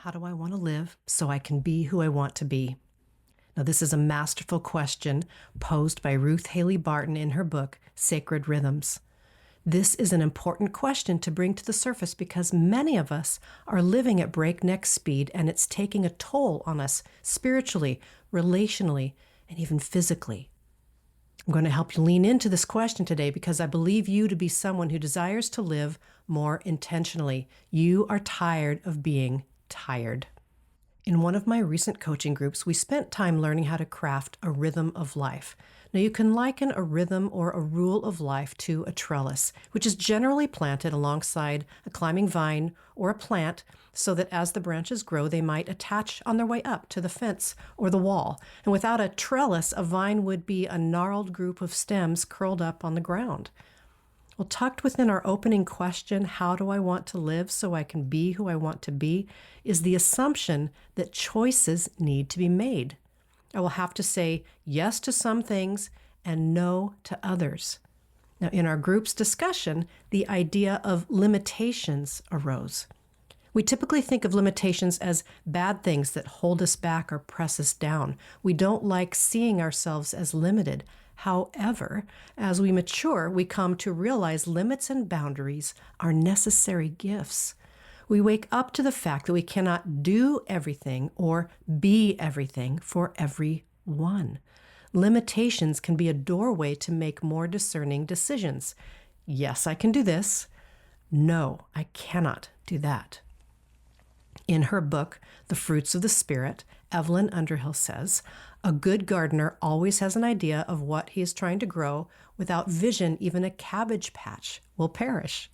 How do I want to live so I can be who I want to be? Now, this is a masterful question posed by Ruth Haley Barton in her book, Sacred Rhythms. This is an important question to bring to the surface because many of us are living at breakneck speed and it's taking a toll on us spiritually, relationally, and even physically. I'm going to help you lean into this question today because I believe you to be someone who desires to live more intentionally. You are tired of being tired. In one of my recent coaching groups, we spent time learning how to craft a rhythm of life. Now, you can liken a rhythm or a rule of life to a trellis, which is generally planted alongside a climbing vine or a plant so that as the branches grow, they might attach on their way up to the fence or the wall. And without a trellis, a vine would be a gnarled group of stems curled up on the ground. Well, tucked within our opening question, how do I want to live so I can be who I want to be, is the assumption that choices need to be made. I will have to say yes to some things and no to others. Now, in our group's discussion, the idea of limitations arose. We typically think of limitations as bad things that hold us back or press us down. We don't like seeing ourselves as limited. However, as we mature, we come to realize limits and boundaries are necessary gifts. We wake up to the fact that we cannot do everything or be everything for everyone. Limitations can be a doorway to make more discerning decisions. Yes, I can do this. No, I cannot do that. In her book, The Fruits of the Spirit, Evelyn Underhill says, a good gardener always has an idea of what he is trying to grow. Without vision, even a cabbage patch will perish.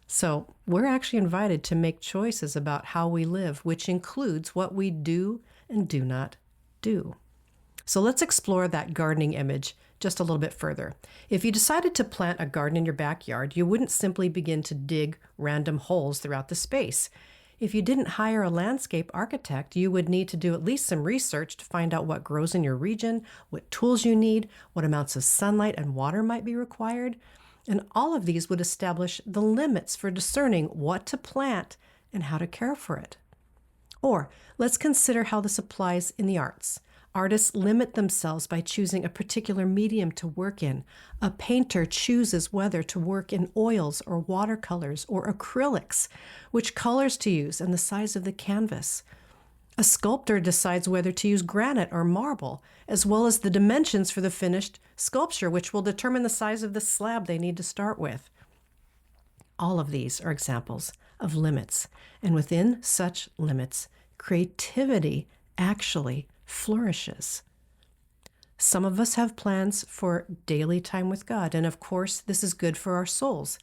So we're actually invited to make choices about how we live, which includes what we do and do not do. So let's explore that gardening image just a little bit further. If you decided to plant a garden in your backyard, you wouldn't simply begin to dig random holes throughout the space. If you didn't hire a landscape architect, you would need to do at least some research to find out what grows in your region, what tools you need, what amounts of sunlight and water might be required. And all of these would establish the limits for discerning what to plant and how to care for it. Or let's consider how this applies in the arts. Artists limit themselves by choosing a particular medium to work in. A painter chooses whether to work in oils or watercolors or acrylics, which colors to use and the size of the canvas. A sculptor decides whether to use granite or marble, as well as the dimensions for the finished sculpture, which will determine the size of the slab they need to start with. All of these are examples of limits, and within such limits, creativity actually flourishes. Some of us have plans for daily time with God, and of course, this is good for our souls.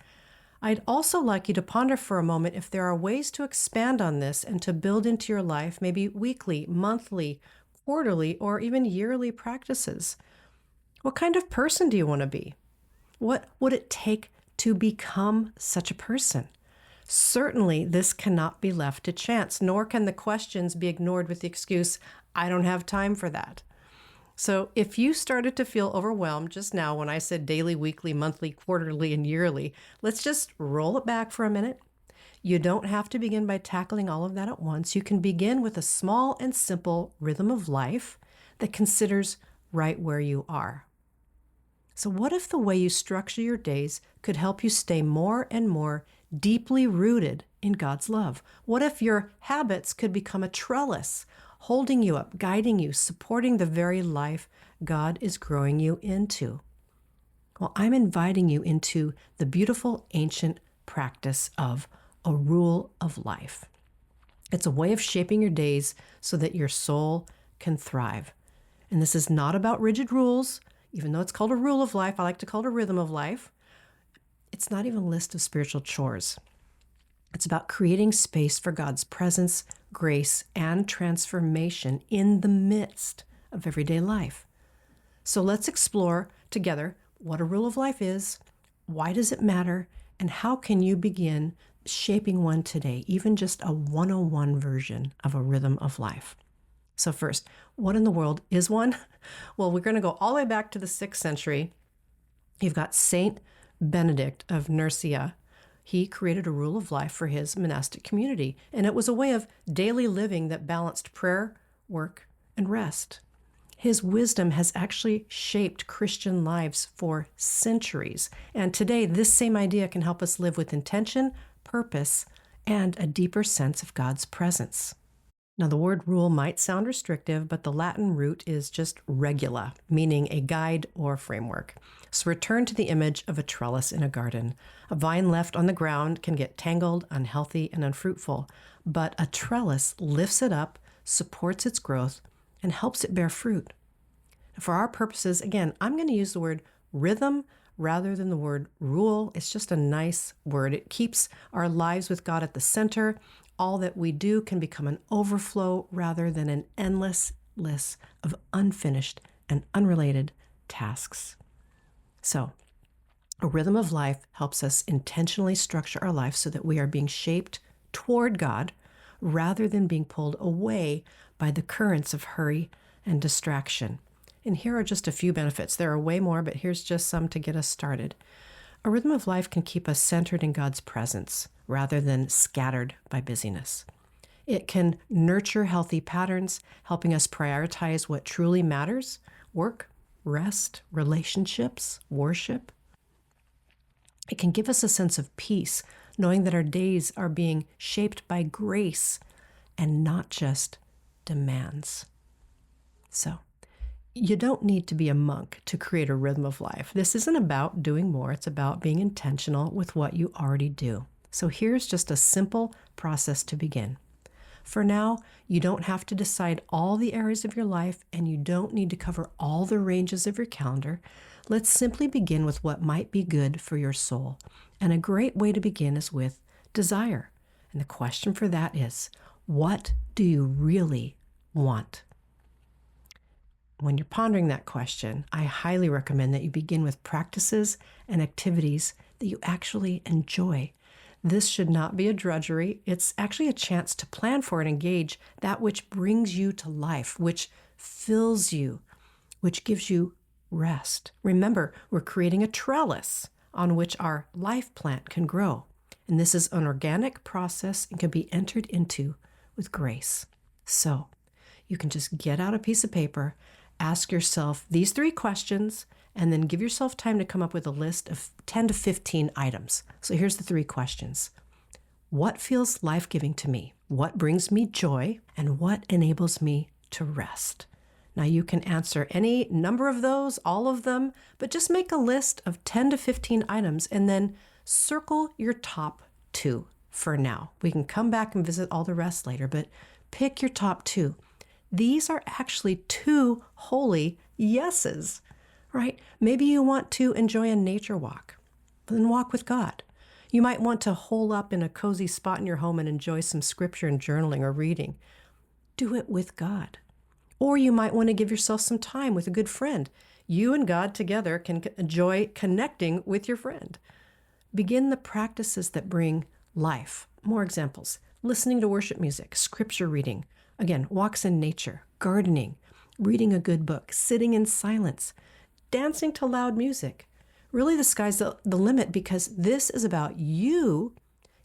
I'd also like you to ponder for a moment if there are ways to expand on this and to build into your life maybe weekly, monthly, quarterly, or even yearly practices. What kind of person do you want to be? What would it take to become such a person? Certainly, this cannot be left to chance, nor can the questions be ignored with the excuse, I don't have time for that. So if you started to feel overwhelmed just now when I said daily, weekly, monthly, quarterly, and yearly, let's just roll it back for a minute. You don't have to begin by tackling all of that at once. You can begin with a small and simple rhythm of life that considers right where you are. So what if the way you structure your days could help you stay more and more deeply rooted in God's love? What if your habits could become a trellis, holding you up, guiding you, supporting the very life God is growing you into? Well, I'm inviting you into the beautiful ancient practice of a rule of life. It's a way of shaping your days so that your soul can thrive. And this is not about rigid rules. Even though it's called a rule of life, I like to call it a rhythm of life. It's not even a list of spiritual chores. It's about creating space for God's presence, grace, and transformation in the midst of everyday life. So let's explore together what a rule of life is, why does it matter, and how can you begin shaping one today, even just a 101 version of a rhythm of life. So first, what in the world is one? Well, we're going to go all the way back to the 6th century. You've got Saint Benedict of Nursia. he created a rule of life for his monastic community, and it was a way of daily living that balanced prayer, work, and rest. His wisdom has actually shaped Christian lives for centuries, and today this same idea can help us live with intention, purpose, and a deeper sense of God's presence. Now, the word rule might sound restrictive, but the Latin root is just regula, meaning a guide or framework. So return to the image of a trellis in a garden. A vine left on the ground can get tangled, unhealthy, and unfruitful, but a trellis lifts it up, supports its growth, and helps it bear fruit. For our purposes, again, I'm going to use the word rhythm rather than the word rule. It's just a nice word. It keeps our lives with God at the center. All that we do can become an overflow rather than an endless list of unfinished and unrelated tasks. So, a rhythm of life helps us intentionally structure our life so that we are being shaped toward God rather than being pulled away by the currents of hurry and distraction. And here are just a few benefits. There are way more, but here's just some to get us started. A rhythm of life can keep us centered in God's presence rather than scattered by busyness. It can nurture healthy patterns, helping us prioritize what truly matters: work, rest, relationships, worship. It can give us a sense of peace, knowing that our days are being shaped by grace and not just demands. So, you don't need to be a monk to create a rhythm of life. This isn't about doing more. It's about being intentional with what you already do. So here's just a simple process to begin. For now, you don't have to decide all the areas of your life, and you don't need to cover all the ranges of your calendar. Let's simply begin with what might be good for your soul. And a great way to begin is with desire. And the question for that is, what do you really want? When you're pondering that question, I highly recommend that you begin with practices and activities that you actually enjoy. This should not be a drudgery. It's actually a chance to plan for and engage that which brings you to life, which fills you, which gives you rest. Remember, we're creating a trellis on which our life plant can grow. And this is an organic process and can be entered into with grace. So you can just get out a piece of paper, ask yourself these 3 questions, and then give yourself time to come up with a list of 10 to 15 items. So here's the 3 questions. What feels life-giving to me? What brings me joy? And what enables me to rest? Now you can answer any number of those, all of them, but just make a list of 10 to 15 items and then circle your top 2 for now. We can come back and visit all the rest later, but pick your top 2. These are actually 2 holy yeses, right? Maybe you want to enjoy a nature walk, then walk with God. You might want to hole up in a cozy spot in your home and enjoy some scripture and journaling or reading. Do it with God. Or you might want to give yourself some time with a good friend. You and God together can enjoy connecting with your friend. Begin the practices that bring life. More examples: listening to worship music, scripture reading, again, walks in nature, gardening, reading a good book, sitting in silence, dancing to loud music. Really, the sky's the limit, because this is about you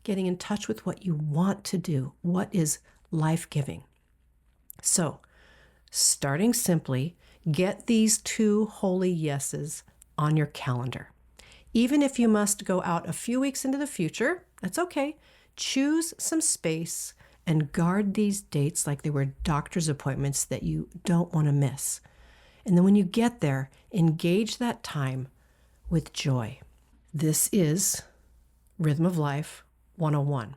getting in touch with what you want to do, what is life-giving. So, starting simply, get these 2 holy yeses on your calendar. Even if you must go out a few weeks into the future, that's okay. Choose some space and guard these dates like they were doctor's appointments that you don't want to miss. And then when you get there, engage that time with joy. This is Rhythm of Life 101.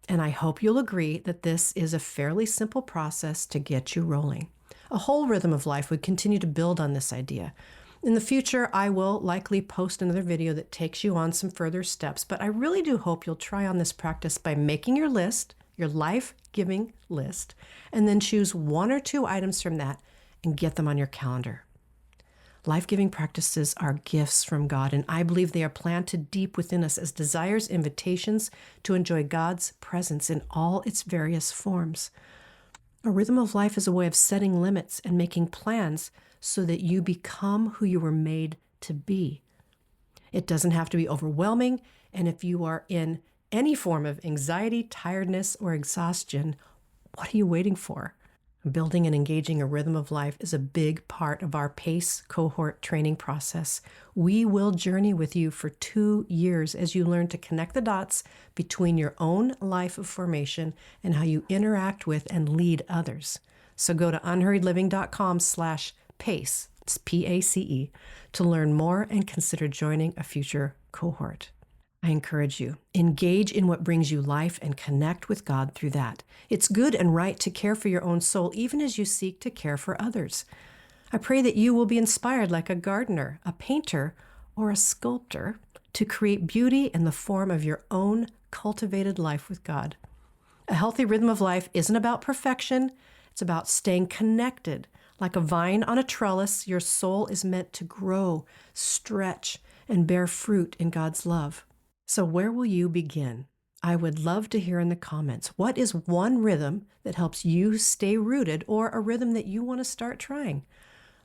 And I hope you'll agree that this is a fairly simple process to get you rolling. A whole rhythm of life would continue to build on this idea. In the future, I will likely post another video that takes you on some further steps, but I really do hope you'll try on this practice by making your list, your life-giving list, and then choose 1 or 2 items from that and get them on your calendar. Life-giving practices are gifts from God, and I believe they are planted deep within us as desires, invitations to enjoy God's presence in all its various forms. A rhythm of life is a way of setting limits and making plans so that you become who you were made to be. It doesn't have to be overwhelming, And if you are in any form of anxiety, tiredness, or exhaustion, what are you waiting for? Building and engaging a rhythm of life is a big part of our PACE cohort training process. We will journey with you for 2 years as you learn to connect the dots between your own life of formation and how you interact with and lead others. So go to unhurriedliving.com/PACE, it's PACE, to learn more and consider joining a future cohort. I encourage you, engage in what brings you life and connect with God through that. It's good and right to care for your own soul, even as you seek to care for others. I pray that you will be inspired like a gardener, a painter, or a sculptor to create beauty in the form of your own cultivated life with God. A healthy rhythm of life isn't about perfection. It's about staying connected. Like a vine on a trellis, your soul is meant to grow, stretch, and bear fruit in God's love. So where will you begin? I would love to hear in the comments. What is one rhythm that helps you stay rooted, or a rhythm that you want to start trying?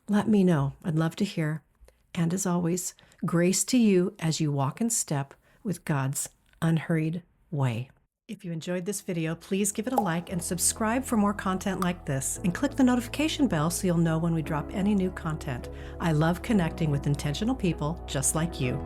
Let me know. I'd love to hear. And as always, grace to you as you walk in step with God's unhurried way. If you enjoyed this video, please give it a like and subscribe for more content like this, and click the notification bell so you'll know when we drop any new content. I love connecting with intentional people just like you.